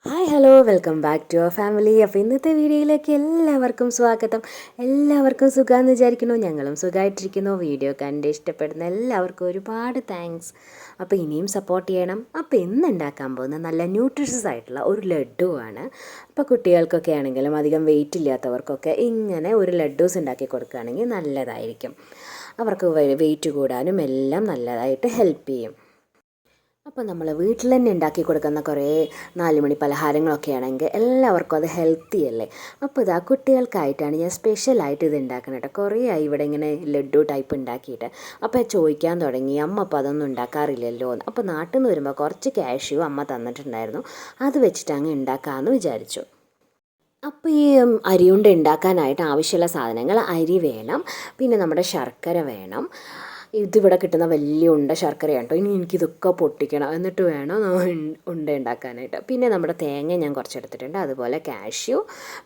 Hi hello welcome back to our family. അപ്പോൾ ഇന്നത്തെ വീഡിയോയിലേക്ക് എല്ലാവർക്കും സ്വാഗതം. എല്ലാവർക്കും സുഖമാണെന്ന് വിചാരിക്കുന്നു. ഞങ്ങളും സുഖമായിട്ടിരിക്കുന്നു. വീഡിയോ കണ്ട് ഇഷ്ടപ്പെടുന്ന എല്ലാവർക്കും ഒരുപാട് താങ്ക്സ്. അപ്പോൾ ഇനിയും സപ്പോർട്ട് ചെയ്യണം. അപ്പോൾ ഇന്ന് ഉണ്ടാക്കാൻ പോകുന്ന നല്ല ന്യൂട്രീഷ്യസ് ആയിട്ടുള്ള ഒരു ലഡ്ഡുവാണ്. അപ്പോൾ കുട്ടികൾക്കൊക്കെ ആണെങ്കിലും അധികം വെയിറ്റ് ഇല്ലാത്തവർക്കൊക്കെ ഇങ്ങനെ ഒരു ലഡ്ഡൂസ് ഉണ്ടാക്കി കൊടുക്കുകയാണെങ്കിൽ നല്ലതായിരിക്കും. അവർക്ക് വെയിറ്റ് കൂടാനും എല്ലാം നല്ലതായിട്ട് ഹെൽപ്പ് ചെയ്യും. അപ്പോൾ നമ്മൾ വീട്ടിൽ തന്നെ ഉണ്ടാക്കി കൊടുക്കുന്ന കുറേ 4 മണി പലഹാരങ്ങളൊക്കെ ആണെങ്കിൽ എല്ലാവർക്കും അത് ഹെൽത്തി അല്ലേ. അപ്പോൾ ഇതാ കുട്ടികൾക്കായിട്ടാണ് ഞാൻ സ്പെഷ്യലായിട്ട് ഇത് ഉണ്ടാക്കുന്നത് കേട്ടോ. കുറേ ആയി ഇവിടെ ഇങ്ങനെ ലഡ്ഡു ടൈപ്പ് ഉണ്ടാക്കിയിട്ട്. അപ്പോൾ ചോദിക്കാൻ തുടങ്ങി, അമ്മ അപ്പോൾ അതൊന്നും ഉണ്ടാക്കാറില്ലല്ലോ എന്ന്. അപ്പോൾ നാട്ടിൽ നിന്ന് വരുമ്പോൾ കുറച്ച് കാഷ്യൂ അമ്മ തന്നിട്ടുണ്ടായിരുന്നു, അത് വെച്ചിട്ട് അങ്ങ് ഉണ്ടാക്കാമെന്ന് വിചാരിച്ചു. അപ്പോൾ ഈ അരിയുണ്ട ഉണ്ടാക്കാനായിട്ട് ആവശ്യമുള്ള സാധനങ്ങൾ: അരി വേണം, പിന്നെ നമ്മുടെ ശർക്കര വേണം. ഇതിവിടെ കിട്ടുന്ന വലിയ ഉണ്ട ശർക്കരയാണ് കേട്ടോ. ഇനി എനിക്കിതൊക്കെ പൊട്ടിക്കണം, എന്നിട്ട് വേണം ഉണ്ട ഉണ്ടാക്കാനായിട്ട്. പിന്നെ നമ്മുടെ തേങ്ങ ഞാൻ കുറച്ചെടുത്തിട്ടുണ്ട്, അതുപോലെ കാഷ്യൂ,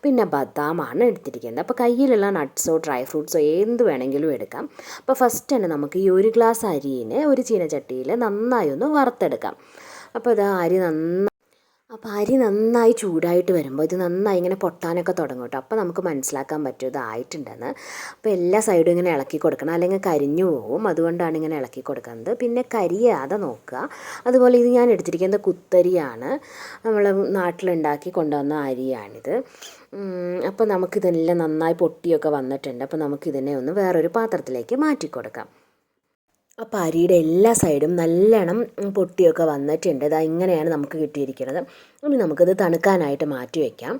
പിന്നെ ബദാമാണ് എടുത്തിരിക്കുന്നത്. അപ്പോൾ കയ്യിലുള്ള നട്ട്സോ ഡ്രൈ ഫ്രൂട്ട്സോ എന്ത് വേണമെങ്കിലും എടുക്കാം. അപ്പോൾ ഫസ്റ്റ് തന്നെ നമുക്ക് ഈ 1 ഗ്ലാസ് അരിനെ ഒരു ചീനച്ചട്ടിയിൽ നന്നായി ഒന്ന് വറുത്തെടുക്കാം. അപ്പോൾ ഇത് അരി നന്നായി ചൂടായിട്ട് വരുമ്പോൾ ഇത് നന്നായി ഇങ്ങനെ പൊട്ടാനൊക്കെ തുടങ്ങും കേട്ടോ. അപ്പോൾ നമുക്ക് മനസ്സിലാക്കാൻ പറ്റും ഇതായിട്ടുണ്ടെന്ന്. അപ്പോൾ എല്ലാ സൈഡും ഇങ്ങനെ ഇളക്കി കൊടുക്കണം, അല്ലെങ്കിൽ കരിഞ്ഞു പോകും. അതുകൊണ്ടാണ് ഇങ്ങനെ ഇളക്കി കൊടുക്കുന്നത്. പിന്നെ കരിയാതെ നോക്കുക. അതുപോലെ ഇത് ഞാൻ എടുത്തിരിക്കുന്നത് കുത്തരിയാണ്, നമ്മൾ നാട്ടിലുണ്ടാക്കി കൊണ്ടുവന്ന അരിയാണിത്. അപ്പോൾ നമുക്കിതെല്ലാം നന്നായി പൊട്ടിയൊക്കെ വന്നിട്ടുണ്ട്. അപ്പോൾ നമുക്കിതിനെ ഒന്ന് വേറൊരു പാത്രത്തിലേക്ക് മാറ്റി കൊടുക്കാം. അപ്പോൾ അരിയുടെ എല്ലാ സൈഡും നല്ലോണം പൊട്ടിയൊക്കെ വന്നിട്ടുണ്ട്. ഇതാ ഇങ്ങനെയാണ് നമുക്ക് കിട്ടിയിരിക്കുന്നത്. ഇനി നമുക്കിത് തണുക്കാനായിട്ട് മാറ്റി വയ്ക്കാം.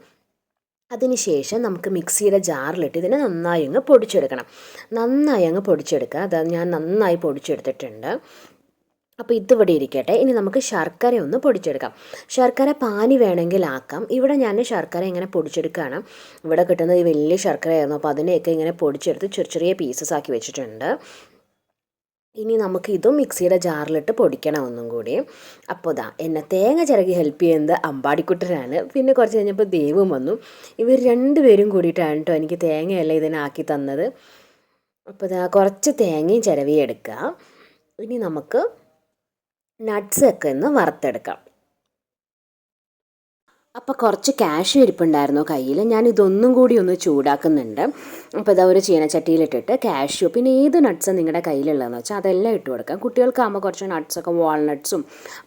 അതിനുശേഷം നമുക്ക് മിക്സിയുടെ ജാറിലിട്ട് ഇതിനെ നന്നായി അങ്ങ് പൊടിച്ചെടുക്കുക. അത് ഞാൻ നന്നായി പൊടിച്ചെടുത്തിട്ടുണ്ട്. അപ്പോൾ ഇതിവിടെ ഇരിക്കട്ടെ. ഇനി നമുക്ക് ശർക്കര ഒന്ന് പൊടിച്ചെടുക്കാം. ശർക്കര പാനി വേണമെങ്കിൽ ആക്കാം. ഇവിടെ ഞാൻ ശർക്കര ഇങ്ങനെ പൊടിച്ചെടുക്കുകയാണ്. ഇവിടെ കിട്ടുന്നത് ഈ വലിയ ശർക്കരയായിരുന്നു, അപ്പോൾ അതിനെയൊക്കെ ഇങ്ങനെ പൊടിച്ചെടുത്ത് ചെറിയ ചെറിയ പീസസ് ആക്കി വെച്ചിട്ടുണ്ട്. ഇനി നമുക്ക് ഇതും മിക്സിയുടെ ജാറിലിട്ട് പൊടിക്കണം ഒന്നും കൂടി. അപ്പോൾ എന്നെ തേങ്ങ ചിരകി ഹെൽപ്പ് ചെയ്യുന്നത് അമ്പാടിക്കുട്ടനാണ്. പിന്നെ കുറച്ച് കഴിഞ്ഞപ്പോൾ ദേവും വന്നു. ഇവർ 2 പേരും കൂടിയിട്ടാണ് കേട്ടോ എനിക്ക് തേങ്ങയെല്ലാം ഇതിനാക്കി തന്നത്. അപ്പോൾ കുറച്ച് തേങ്ങയും ചിരവിയെടുക്കുക. ഇനി നമുക്ക് നട്ട്സൊക്കെ ഒന്ന് വറുത്തെടുക്കാം. അപ്പോൾ കുറച്ച് കാഷ്യൂ ഇരിപ്പുണ്ടായിരുന്നു കയ്യിൽ. ഞാൻ ഇതൊന്നും കൂടി ഒന്ന് ചൂടാക്കുന്നുണ്ട്. അപ്പോൾ ഒരു ചീനച്ചട്ടിയിലിട്ടിട്ട് കാഷ്യൂ, പിന്നെ ഏത് നട്ട്സ് നിങ്ങളുടെ കയ്യിലുള്ളതെന്ന് വെച്ചാൽ അതെല്ലാം ഇട്ട് കൊടുക്കാം. കുട്ടികൾക്കാകുമ്പോൾ കുറച്ച് നട്ട്സൊക്കെ വാൾനട്ട്സും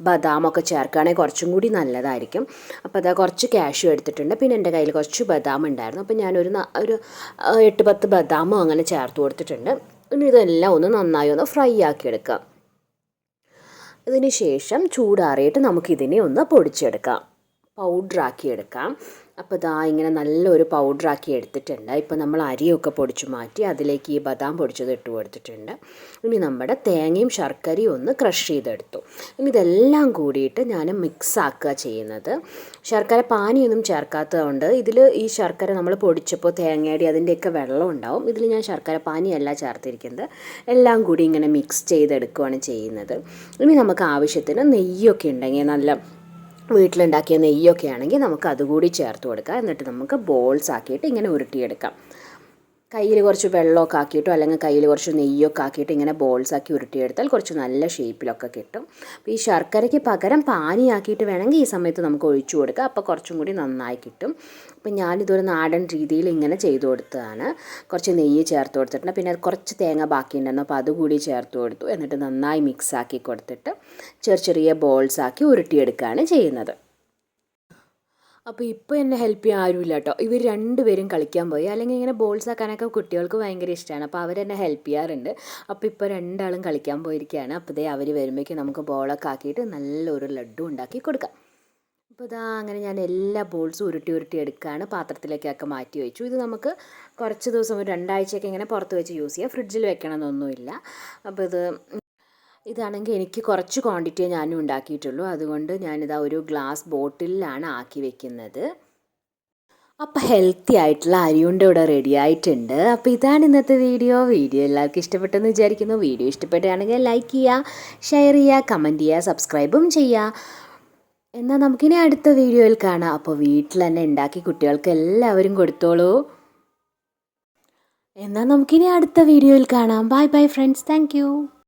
ബദാമൊക്കെ ചേർക്കുകയാണെങ്കിൽ കുറച്ചും കൂടി നല്ലതായിരിക്കും. അപ്പോൾ കുറച്ച് കാഷ്യൂ എടുത്തിട്ടുണ്ട്. പിന്നെ എൻ്റെ കയ്യിൽ കുറച്ച് ബദാം ഉണ്ടായിരുന്നു. അപ്പോൾ ഞാനൊരു 8-10 ബദാമും അങ്ങനെ ചേർത്ത് കൊടുത്തിട്ടുണ്ട്. ഇനി ഇതെല്ലാം ഒന്ന് നന്നായി ഒന്ന് ഫ്രൈ ആക്കിയെടുക്കാം. ഇതിന് ശേഷം ചൂടാറിയിട്ട് നമുക്കിതിനെ ഒന്ന് പൊടിച്ചെടുക്കാം, പൗഡറാക്കി എടുക്കാം. അപ്പോൾ ഇങ്ങനെ നല്ലൊരു പൗഡറാക്കി എടുത്തിട്ടുണ്ട്. ഇപ്പോൾ നമ്മൾ അരിയൊക്കെ പൊടിച്ചു മാറ്റി അതിലേക്ക് ഈ ബദാം പൊടിച്ചത് ഇട്ട് കൊടുത്തിട്ടുണ്ട്. ഇനി നമ്മുടെ തേങ്ങയും ശർക്കരയും ഒന്ന് ക്രഷ് ചെയ്തെടുത്തു. ഇനി ഇതെല്ലാം കൂടിയിട്ട് ഞാൻ മിക്സ് ആക്കുക ചെയ്യുന്നത്. ശർക്കര പാനിയൊന്നും ചേർക്കാത്തതുകൊണ്ട് ഈ ശർക്കര നമ്മൾ പൊടിച്ചപ്പോൾ തേങ്ങയുടെ അതിൻ്റെയൊക്കെ വെള്ളം ഉണ്ടാവും. ഇതിൽ ഞാൻ ശർക്കര പാനിയല്ല ചേർത്തിരിക്കുന്നത്. എല്ലാം കൂടി ഇങ്ങനെ മിക്സ് ചെയ്തെടുക്കുകയാണ് ചെയ്യുന്നത്. ഇനി നമുക്ക് ആവശ്യത്തിന് നെയ്യൊക്കെ ഉണ്ടെങ്കിൽ, നല്ല വീട്ടിലുണ്ടാക്കിയ നെയ്യൊക്കെ ആണെങ്കിൽ നമുക്ക് അതുകൂടി ചേർത്ത് കൊടുക്കാം. എന്നിട്ട് നമുക്ക് ബോൾസ് ആക്കിയിട്ട് ഇങ്ങനെ ഉരുട്ടിയെടുക്കാം. കയ്യിൽ കുറച്ച് വെള്ളമൊക്കെ ആക്കിയിട്ടോ അല്ലെങ്കിൽ കയ്യിൽ കുറച്ച് നെയ്യൊക്കെ ആക്കിയിട്ട് ഇങ്ങനെ ബോൾസ് ആക്കി ഉരുട്ടിയെടുത്താൽ കുറച്ച് നല്ല ഷേപ്പിലൊക്കെ കിട്ടും. അപ്പോൾ ഈ ശർക്കരയ്ക്ക് പകരം പാനിയാക്കിയിട്ട് വേണമെങ്കിൽ ഈ സമയത്ത് നമുക്ക് ഒഴിച്ചു കൊടുക്കാം. അപ്പോൾ കുറച്ചും കൂടി നന്നായി കിട്ടും. അപ്പോൾ ഞാനിതൊരു നാടൻ രീതിയിൽ ഇങ്ങനെ ചെയ്തു കൊടുത്തതാണ്. കുറച്ച് നെയ്യ് ചേർത്ത് കൊടുത്തിട്ടുണ്ട്. പിന്നെ കുറച്ച് തേങ്ങ ബാക്കിയുണ്ടായിരുന്നു, അപ്പോൾ അതുകൂടി ചേർത്ത് കൊടുത്തു. എന്നിട്ട് നന്നായി മിക്സ് ആക്കി കൊടുത്തിട്ട് ചെറിയ ബോൾസ് ആക്കി ഉരുട്ടിയെടുക്കുകയാണ് ചെയ്യുന്നത്. അപ്പോൾ ഇപ്പോൾ എന്നെ ഹെൽപ്പ് ചെയ്യാൻ ആരുമില്ല കേട്ടോ. ഇവർ 2 പേരും കളിക്കാൻ പോയി. അല്ലെങ്കിൽ ഇങ്ങനെ ബോൾസ് ആക്കാനൊക്കെ കുട്ടികൾക്ക് ഭയങ്കര ഇഷ്ടമാണ്. അപ്പോൾ അവരെന്നെ ഹെൽപ്പ് ചെയ്യാറുണ്ട്. അപ്പോൾ ഇപ്പോൾ 2 ആളും കളിക്കാൻ പോയിരിക്കുകയാണ്. അപ്പോൾ അവർ വരുമ്പോഴേക്കും നമുക്ക് ബോളൊക്കെ ആക്കിയിട്ട് നല്ലൊരു ലഡ്ഡു ഉണ്ടാക്കി കൊടുക്കാം. അപ്പോൾ അങ്ങനെ ഞാൻ എല്ലാ ബോൾസും ഉരുട്ടി എടുക്കുകയാണ്. പാത്രത്തിലേക്കൊക്കെ മാറ്റി വെച്ചു. ഇത് നമുക്ക് കുറച്ച് ദിവസം, ഒരു 2 ആഴ്ചയൊക്കെ ഇങ്ങനെ പുറത്ത് വെച്ച് യൂസ് ചെയ്യാം. ഫ്രിഡ്ജിൽ വെക്കണമെന്നൊന്നുമില്ല. അപ്പോൾ ഇതാണെങ്കിൽ എനിക്ക് കുറച്ച് ക്വാണ്ടിറ്റിയേ ഞാനും ഉണ്ടാക്കിയിട്ടുള്ളൂ. അതുകൊണ്ട് ഞാനിതാ ഒരു ഗ്ലാസ് ബോട്ടിലാണ് ആക്കി വെക്കുന്നത്. അപ്പോൾ ഹെൽത്തി ആയിട്ടുള്ള അരിയുണ്ട ഇവിടെ റെഡി ആയിട്ടുണ്ട്. അപ്പോൾ ഇതാണ് ഇന്നത്തെ വീഡിയോ എല്ലാവർക്കും ഇഷ്ടപ്പെട്ടെന്ന് വിചാരിക്കുന്നു. വീഡിയോ ഇഷ്ടപ്പെടുകയാണെങ്കിൽ ലൈക്ക് ചെയ്യുക, ഷെയർ ചെയ്യുക, കമൻറ്റ് ചെയ്യുക, സബ്സ്ക്രൈബും ചെയ്യുക. എന്നാൽ നമുക്കിനി അടുത്ത വീഡിയോയിൽ കാണാം. അപ്പോൾ വീട്ടിൽ തന്നെ ഉണ്ടാക്കി കുട്ടികൾക്ക് എല്ലാവരും കൊടുത്തോളൂ. എന്നാൽ നമുക്കിനി അടുത്ത വീഡിയോയിൽ കാണാം. Bye bye friends, thank you.